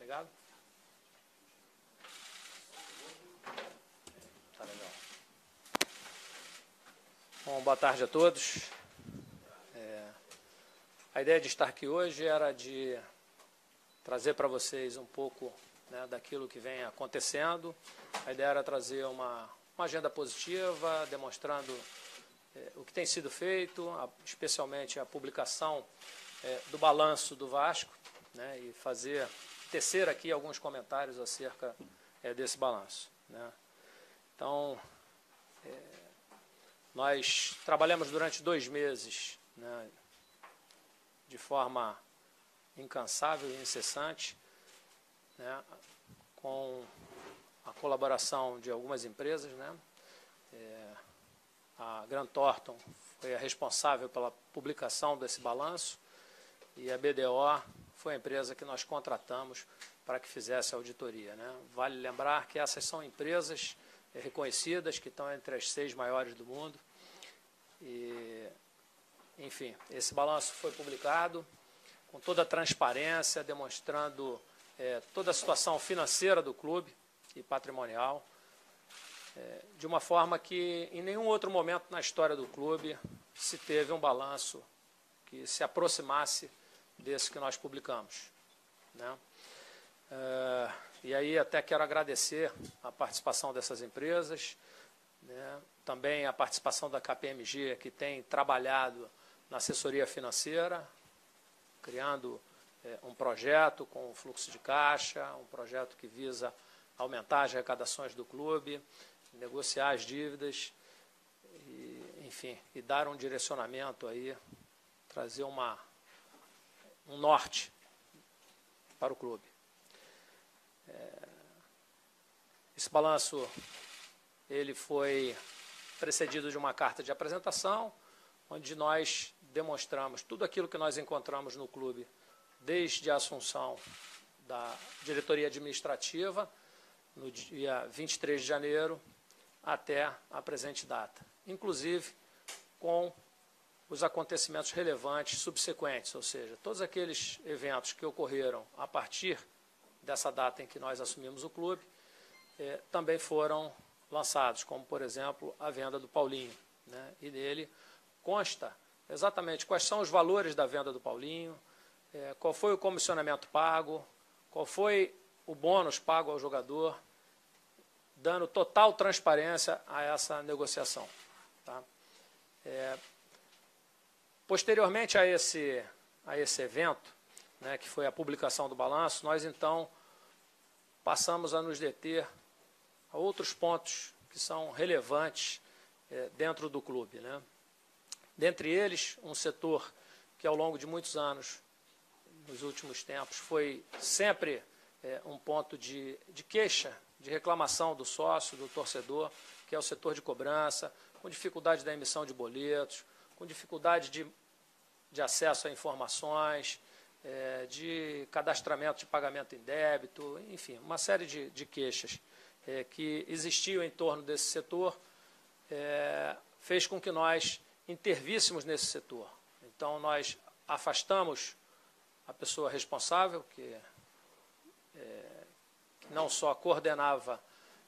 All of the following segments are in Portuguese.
Ligado? Tá legal. Bom, boa tarde a todos. A ideia de estar aqui hoje era de trazer para vocês um pouco, né, daquilo que vem acontecendo. A ideia era trazer uma agenda positiva, demonstrando o que tem sido feito, especialmente a publicação do balanço do Vasco, né, e tecer aqui alguns comentários acerca desse balanço, né. Então, nós trabalhamos durante 2 meses, né, de forma incansável e incessante, né, com a colaboração de algumas empresas, né. A Grant Thornton foi a responsável pela publicação desse balanço e a BDO foi a empresa que nós contratamos para que fizesse a auditoria, né. Vale lembrar que essas são empresas reconhecidas, que estão entre as 6 maiores do mundo. E, enfim, esse balanço foi publicado com toda a transparência, demonstrando toda a situação financeira do clube e patrimonial, de uma forma que em nenhum outro momento na história do clube se teve um balanço que se aproximasse desse que nós publicamos, né? E aí até quero agradecer a participação dessas empresas, né? Também a participação da KPMG, que tem trabalhado na assessoria financeira, criando um projeto com fluxo de caixa, um projeto que visa aumentar as arrecadações do clube, negociar as dívidas, e, enfim, e dar um direcionamento aí, trazer um norte para o clube. Esse balanço ele foi precedido de uma carta de apresentação, onde nós demonstramos tudo aquilo que nós encontramos no clube, desde a assunção da diretoria administrativa, no dia 23 de janeiro, até a presente data, inclusive com os acontecimentos relevantes subsequentes, ou seja, todos aqueles eventos que ocorreram a partir dessa data em que nós assumimos o clube, também foram lançados, como, por exemplo, a venda do Paulinho, né? E nele consta exatamente quais são os valores da venda do Paulinho, qual foi o comissionamento pago, qual foi o bônus pago ao jogador, dando total transparência a essa negociação, tá? Posteriormente a esse evento, né, que foi a publicação do balanço, nós então passamos a nos deter a outros pontos que são relevantes dentro do clube, né? Dentre eles, um setor que ao longo de muitos anos, nos últimos tempos, foi sempre um ponto de queixa, de reclamação do sócio, do torcedor, que é o setor de cobrança, com dificuldade da emissão de boletos, com dificuldade de acesso a informações, de cadastramento de pagamento em débito, enfim, uma série de queixas que existiam em torno desse setor, fez com que nós intervíssemos nesse setor. Então, nós afastamos a pessoa responsável, que não só coordenava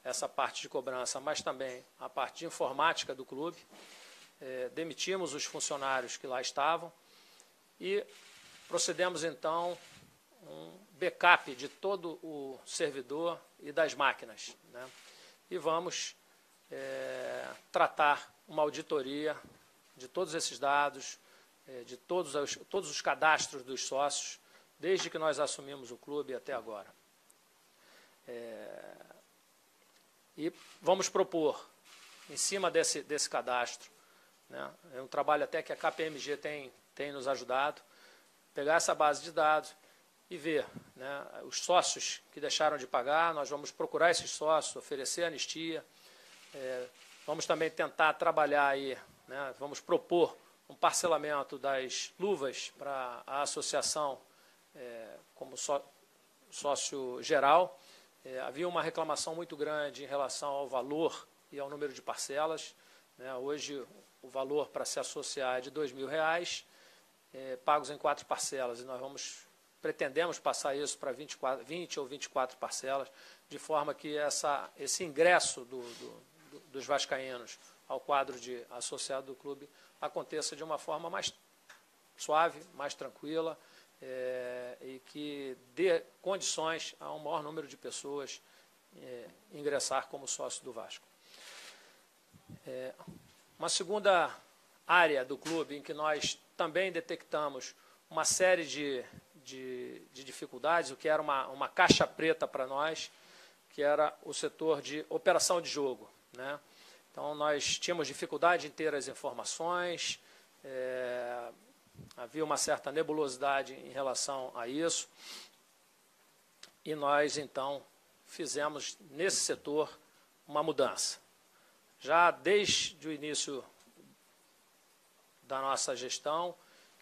essa parte de cobrança, mas também a parte de informática do clube, demitimos os funcionários que lá estavam e procedemos, então, um backup de todo o servidor e das máquinas, né? E vamos tratar uma auditoria de todos esses dados, de todos os cadastros dos sócios, desde que nós assumimos o clube até agora. E vamos propor, em cima desse cadastro, né, é um trabalho até que a KPMG tem nos ajudado, pegar essa base de dados e ver, né, os sócios que deixaram de pagar. Nós vamos procurar esses sócios, oferecer anistia, vamos também tentar trabalhar aí, né, vamos propor um parcelamento das luvas para a associação como sócio geral. Havia uma reclamação muito grande em relação ao valor e ao número de parcelas, né? Hoje o valor para se associar é de R$ 2.000, pagos em 4 parcelas, e nós vamos pretendemos passar isso para 20 ou 24 parcelas, de forma que esse ingresso dos vascaínos ao quadro de associado do clube aconteça de uma forma mais suave, mais tranquila, e que dê condições a um maior número de pessoas ingressar como sócio do Vasco. Uma segunda área do clube em que nós também detectamos uma série de dificuldades, o que era uma caixa preta para nós, que era o setor de operação de jogo, né? Então, nós tínhamos dificuldade em ter as informações, havia uma certa nebulosidade em relação a isso, e nós, então, fizemos nesse setor uma mudança. Já desde o início da nossa gestão,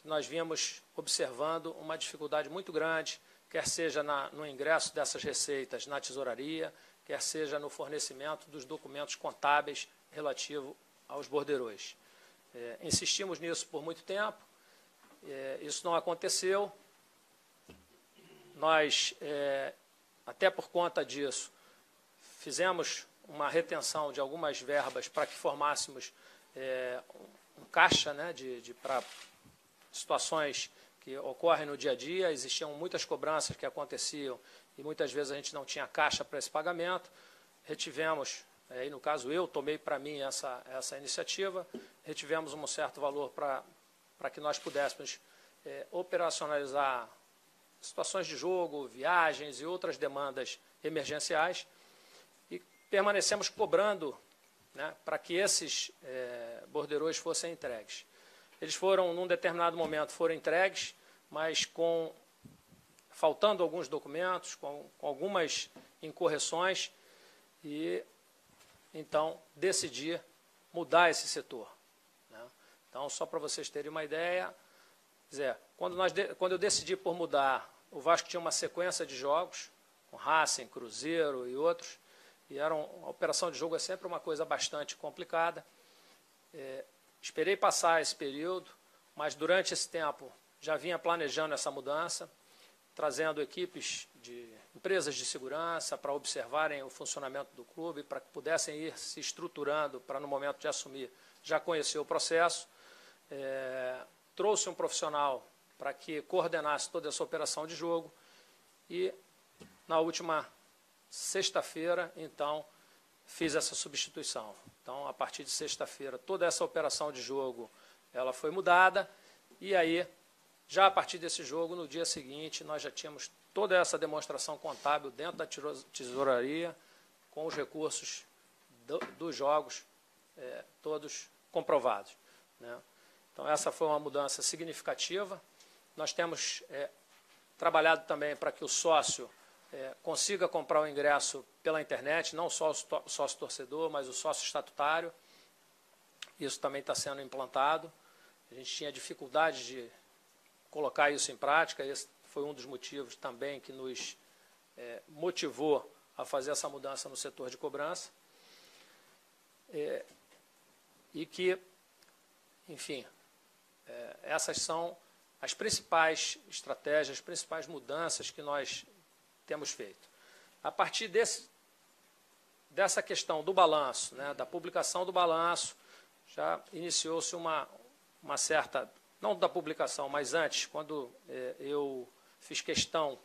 nós vínhamos observando uma dificuldade muito grande, quer seja no ingresso dessas receitas na tesouraria, quer seja no fornecimento dos documentos contábeis relativo aos borderôs. Insistimos nisso por muito tempo, isso não aconteceu. Nós, até por conta disso, fizemos uma retenção de algumas verbas para que formássemos um caixa, né, para situações que ocorrem no dia a dia. Existiam muitas cobranças que aconteciam e muitas vezes a gente não tinha caixa para esse pagamento. Retivemos, e no caso eu tomei para mim essa iniciativa, retivemos um certo valor para que nós pudéssemos operacionalizar situações de jogo, viagens e outras demandas emergenciais, e permanecemos cobrando, né, para que esses borderôs fossem entregues. Eles foram, num determinado momento, foram entregues, mas faltando alguns documentos, com algumas incorreções, e então decidi mudar esse setor, né? Então, só para vocês terem uma ideia, quando eu decidi por mudar, o Vasco tinha uma sequência de jogos, com Racing, Cruzeiro e outros, e a operação de jogo é sempre uma coisa bastante complicada. Esperei passar esse período, mas durante esse tempo já vinha planejando essa mudança, trazendo equipes de empresas de segurança para observarem o funcionamento do clube, para que pudessem ir se estruturando para, no momento de assumir, já conhecer o processo. Trouxe um profissional para que coordenasse toda essa operação de jogo e, na última sexta-feira, então, fiz essa substituição. Então, a partir de sexta-feira, toda essa operação de jogo ela foi mudada, e aí, já a partir desse jogo, no dia seguinte, nós já tínhamos toda essa demonstração contábil dentro da tesouraria, com os recursos dos jogos todos comprovados, né? Então, essa foi uma mudança significativa. Nós temos trabalhado também para que o sócio consiga comprar o ingresso pela internet, não só o sócio torcedor, mas o sócio estatutário. Isso também está sendo implantado. A gente tinha dificuldade de colocar isso em prática. Esse foi um dos motivos também que nos motivou a fazer essa mudança no setor de cobrança. E que, enfim, essas são as principais estratégias, as principais mudanças que nós temos feito. A partir dessa questão do balanço, né, da publicação do balanço, já iniciou-se uma certa, não da publicação, mas antes, quando eu fiz questão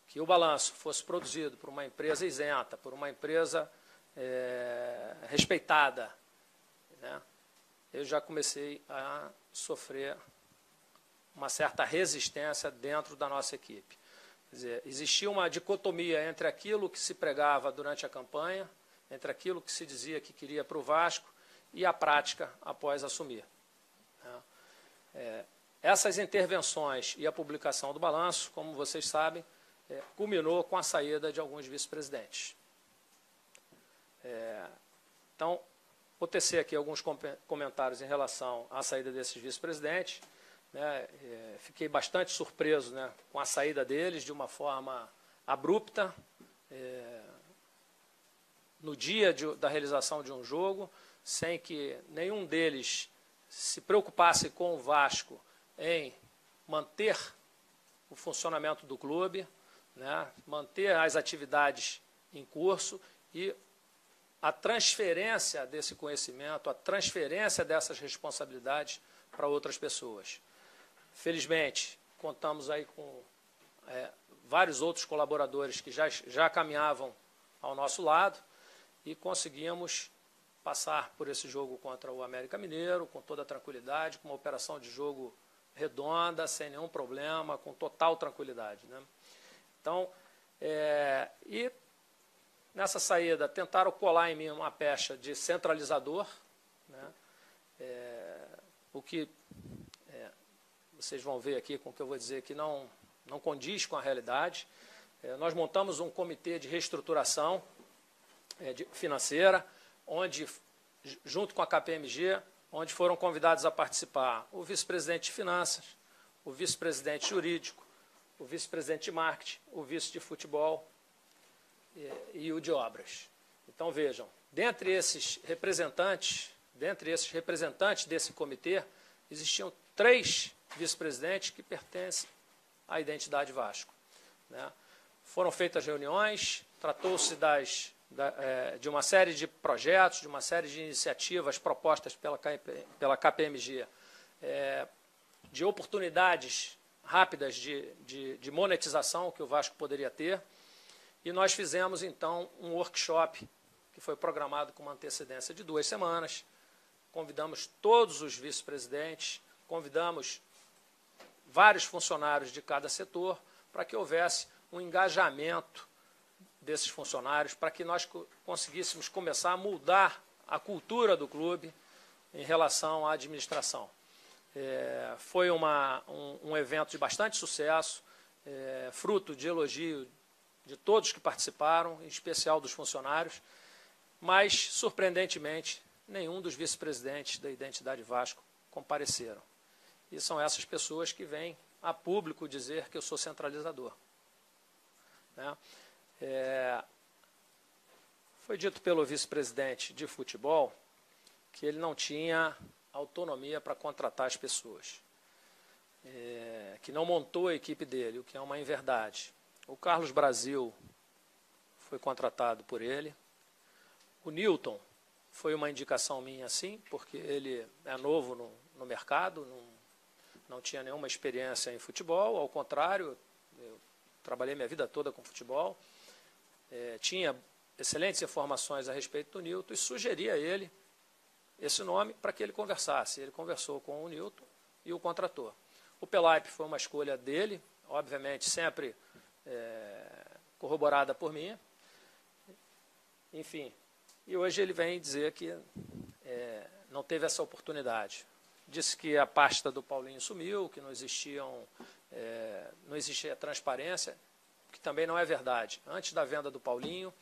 que o balanço fosse produzido por uma empresa isenta, por uma empresa respeitada, né, eu já comecei a sofrer uma certa resistência dentro da nossa equipe. Quer dizer, existia uma dicotomia entre aquilo que se pregava durante a campanha, entre aquilo que se dizia que queria para o Vasco e a prática após assumir. Essas intervenções e a publicação do balanço, como vocês sabem, culminou com a saída de alguns vice-presidentes. Então, vou tecer aqui alguns comentários em relação à saída desses vice-presidentes. Fiquei bastante surpreso, né, com a saída deles de uma forma abrupta, no dia da realização de um jogo, sem que nenhum deles se preocupasse com o Vasco em manter o funcionamento do clube, né, manter as atividades em curso e a transferência desse conhecimento, a transferência dessas responsabilidades para outras pessoas. Felizmente, contamos aí com vários outros colaboradores que já caminhavam ao nosso lado e conseguimos passar por esse jogo contra o América Mineiro com toda a tranquilidade, com uma operação de jogo redonda, sem nenhum problema, com total tranquilidade, né? Então, e nessa saída tentaram colar em mim uma pecha de centralizador, né? O que vocês vão ver aqui com o que eu vou dizer que não condiz com a realidade. Nós montamos um comitê de reestruturação financeira, onde, junto com a KPMG, onde foram convidados a participar o vice-presidente de finanças, o vice-presidente jurídico, o vice-presidente de marketing, o vice de futebol e o de obras. Então, vejam, dentre esses representantes desse comitê, existiam 3 vice-presidentes que pertencem à identidade Vasco, né? Foram feitas reuniões, tratou-se de uma série de projetos, de uma série de iniciativas propostas pela KPMG, de oportunidades rápidas de monetização que o Vasco poderia ter. E nós fizemos, então, um workshop que foi programado com uma antecedência de 2 semanas. Convidamos todos os vice-presidentes, convidamos vários funcionários de cada setor para que houvesse um engajamento desses funcionários, para que nós conseguíssemos começar a mudar a cultura do clube em relação à administração. Foi um evento de bastante sucesso, fruto de elogio de todos que participaram, em especial dos funcionários, mas, surpreendentemente, nenhum dos vice-presidentes da Identidade Vasco compareceram. E são essas pessoas que vêm a público dizer que eu sou centralizador, né? Foi dito pelo vice-presidente de futebol que ele não tinha autonomia para contratar as pessoas, que não montou a equipe dele, o que é uma inverdade. O Carlos Brasil foi contratado por ele. O Newton foi uma indicação minha, sim, porque ele é novo no mercado, não tinha nenhuma experiência em futebol, ao contrário, eu trabalhei minha vida toda com futebol, tinha excelentes informações a respeito do Newton e sugeri a ele esse nome para que ele conversasse. Ele conversou com o Newton e o contratou. O Pelaipe foi uma escolha dele, obviamente sempre corroborada por mim. Enfim, e hoje ele vem dizer que não teve essa oportunidade. Disse que a pasta do Paulinho sumiu, que não existia transparência, que também não é verdade. Antes da venda do Paulinho,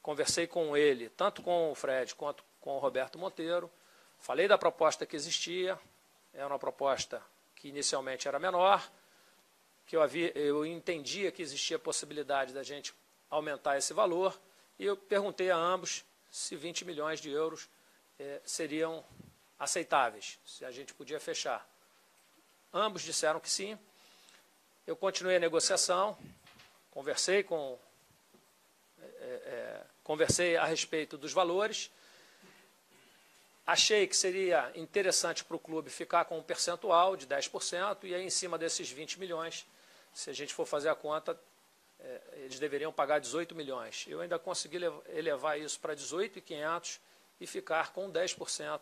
conversei com ele, tanto com o Fred quanto com o Roberto Monteiro, falei da proposta que existia, era uma proposta que inicialmente era menor, que eu entendia que existia a possibilidade da gente aumentar esse valor, e eu perguntei a ambos se 20 milhões de euros seriam aceitáveis, se a gente podia fechar. Ambos disseram que sim. Eu continuei a negociação, conversei a respeito dos valores, achei que seria interessante para o clube ficar com um percentual de 10%, e aí em cima desses 20 milhões, se a gente for fazer a conta, eles deveriam pagar 18 milhões. Eu ainda consegui elevar isso para 18.500 e ficar com 10%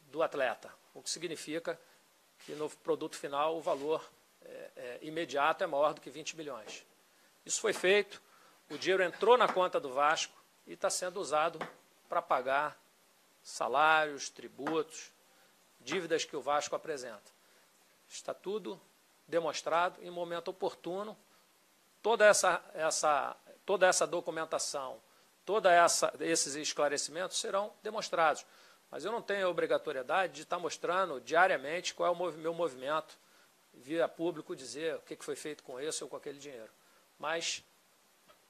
do atleta, o que significa que no produto final o valor imediato é maior do que 20 milhões. Isso foi feito, o dinheiro entrou na conta do Vasco e está sendo usado para pagar salários, tributos, dívidas que o Vasco apresenta. Está tudo demonstrado em momento oportuno. Toda essa documentação, esses esclarecimentos serão demonstrados. Mas eu não tenho a obrigatoriedade de estar mostrando diariamente qual é o meu movimento, via público dizer o que foi feito com esse ou com aquele dinheiro. Mas,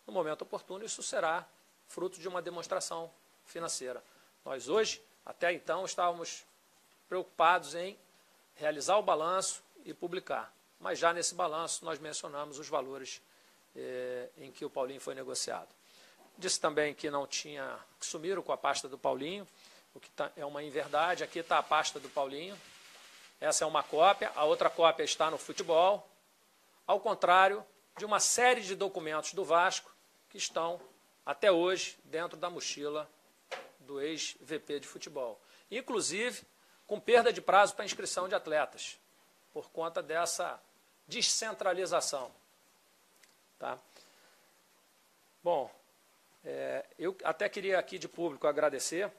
no momento oportuno, isso será fruto de uma demonstração financeira. Nós hoje, até então, estávamos preocupados em realizar o balanço e publicar. mas já nesse balanço nós mencionamos os valores em que o Paulinho foi negociado. Disse também que não tinha, que sumiram com a pasta do Paulinho, o que é uma inverdade. Aqui está a pasta do Paulinho, essa é uma cópia, a outra cópia está no futebol, ao contrário de uma série de documentos do Vasco que estão, até hoje, dentro da mochila do ex-VP de futebol. Inclusive, com perda de prazo para inscrição de atletas, por conta dessa descentralização. Tá? Bom, eu até queria aqui de público agradecer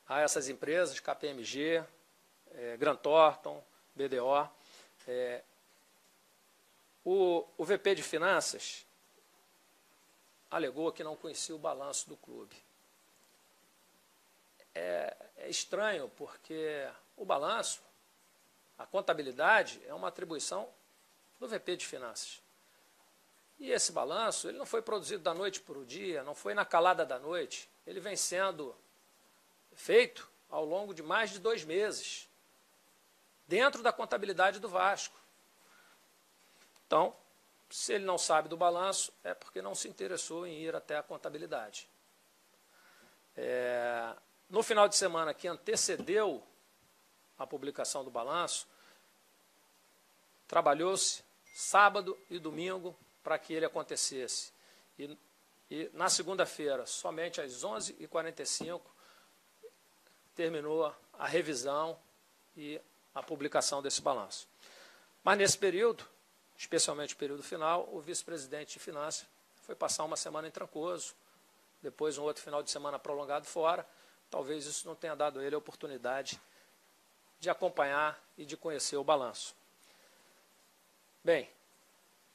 a essas empresas, KPMG, Grant Thornton, BDO. O VP de Finanças alegou que não conhecia o balanço do clube. É estranho, porque o balanço, a contabilidade, é uma atribuição do VP de Finanças. E esse balanço, ele não foi produzido da noite para o dia, não foi na calada da noite. Ele vem sendo feito ao longo de mais de 2 meses, dentro da contabilidade do Vasco. Então, se ele não sabe do balanço, é porque não se interessou em ir até a contabilidade. No final de semana que antecedeu a publicação do balanço, trabalhou-se sábado e domingo para que ele acontecesse. E na segunda-feira, somente às 11h45, terminou a revisão e a publicação desse balanço. Mas nesse período, especialmente o período final, o vice-presidente de Finanças foi passar uma semana em Trancoso, depois um outro final de semana prolongado fora. Talvez isso não tenha dado a ele a oportunidade de acompanhar e de conhecer o balanço. Bem,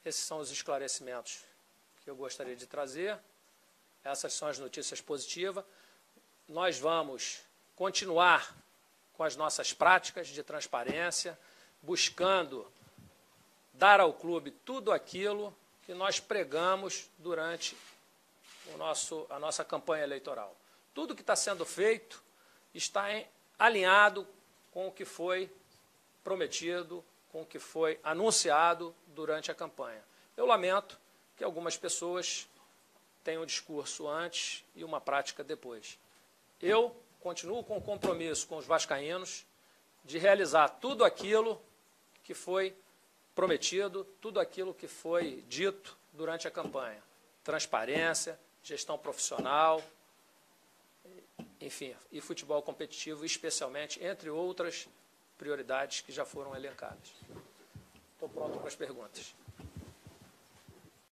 esses são os esclarecimentos que eu gostaria de trazer. Essas são as notícias positivas. Nós vamos continuar com as nossas práticas de transparência, buscando dar ao clube tudo aquilo que nós pregamos durante a nossa campanha eleitoral. Tudo que está sendo feito está alinhado com o que foi prometido, com o que foi anunciado durante a campanha. Eu lamento que algumas pessoas tenham um discurso antes e uma prática depois. Eu continuo com o compromisso com os vascaínos de realizar tudo aquilo que foi prometido, tudo aquilo que foi dito durante a campanha. Transparência, gestão profissional, enfim, e futebol competitivo, especialmente, entre outras prioridades que já foram elencadas. Estou pronto para as perguntas.